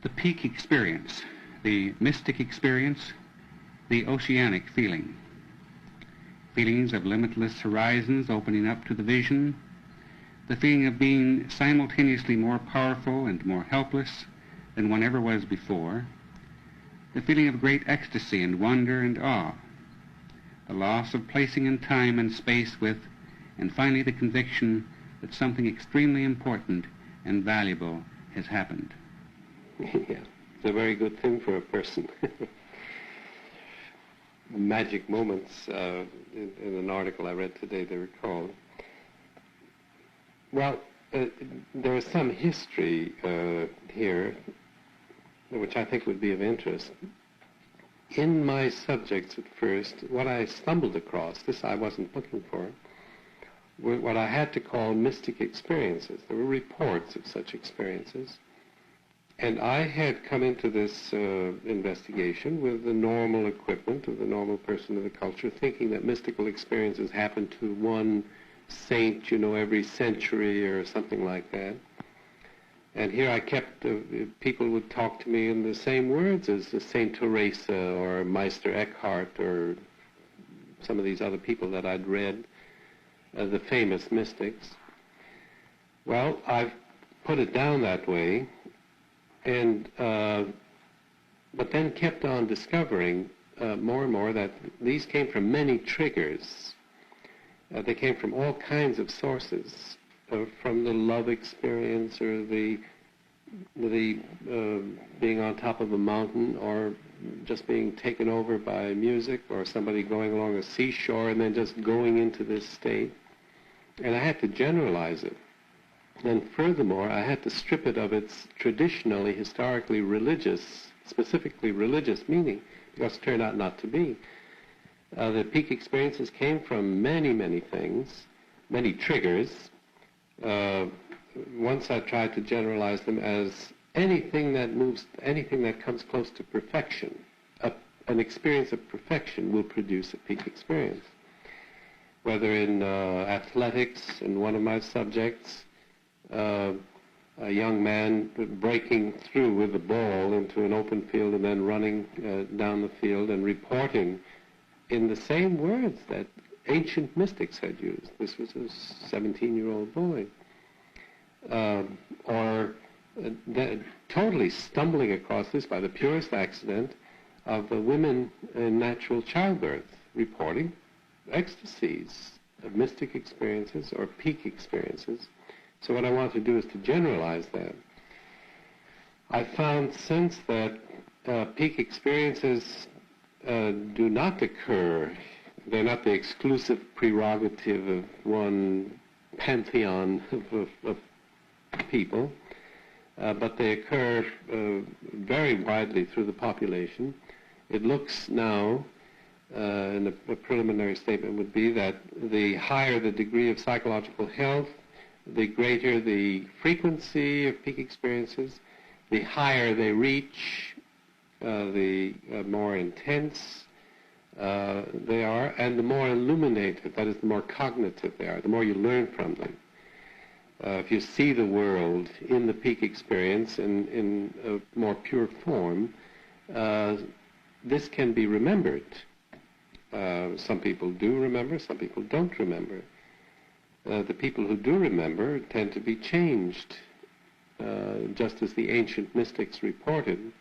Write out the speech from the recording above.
The peak experience, the mystic experience, the oceanic feeling. Feelings of limitless horizons opening up to the vision, the feeling of being simultaneously more powerful and more helpless than one ever was before, the feeling of great ecstasy and wonder and awe, the loss of placing in time and space with, and finally the conviction that something extremely important and valuable has happened. Yeah, it's a very good thing for a person. Magic moments, in an article I read today, they were called. Well, there is some history here, which I think would be of interest. In my subjects at first, what I stumbled across, this I wasn't looking for, were what I had to call mystic experiences. There were reports of such experiences. And I had come into this investigation with the normal equipment of the normal person of the culture, thinking that mystical experiences happen to one saint, you know, every century or something like that. And here I kept, people would talk to me in the same words as Saint Teresa or Meister Eckhart or some of these other people that I'd read, the famous mystics. Well, I've put it down that way, and but then kept on discovering more and more that these came from many triggers. They came from all kinds of sources, from the love experience or the being on top of a mountain, or just being taken over by music, or somebody going along a seashore and then just going into this state. And I had to generalize it. And furthermore, I had to strip it of its traditionally, historically religious, specifically religious meaning, because it turned out not to be. The peak experiences came from many, many things, many triggers. Once I tried to generalize them as anything that moves, anything that comes close to perfection. An experience of perfection will produce a peak experience. Whether in athletics, in one of my subjects, a young man breaking through with the ball into an open field and then running down the field and reporting in the same words that ancient mystics had used. This was a 17-year-old boy. Or totally stumbling across this by the purest accident of women in natural childbirth reporting ecstasies of mystic experiences or peak experiences. So what I want to do is to generalize that. I found since that peak experiences do not occur, they're not the exclusive prerogative of one pantheon of people, but they occur very widely through the population. It looks now, and a preliminary statement would be that the higher the degree of psychological health, the greater the frequency of peak experiences, the higher they reach, the more intense they are, and the more illuminated, that is, the more cognitive they are, the more you learn from them. If you see the world in the peak experience in a more pure form, this can be remembered. Some people do remember, some people don't remember. The people who do remember tend to be changed, just as the ancient mystics reported.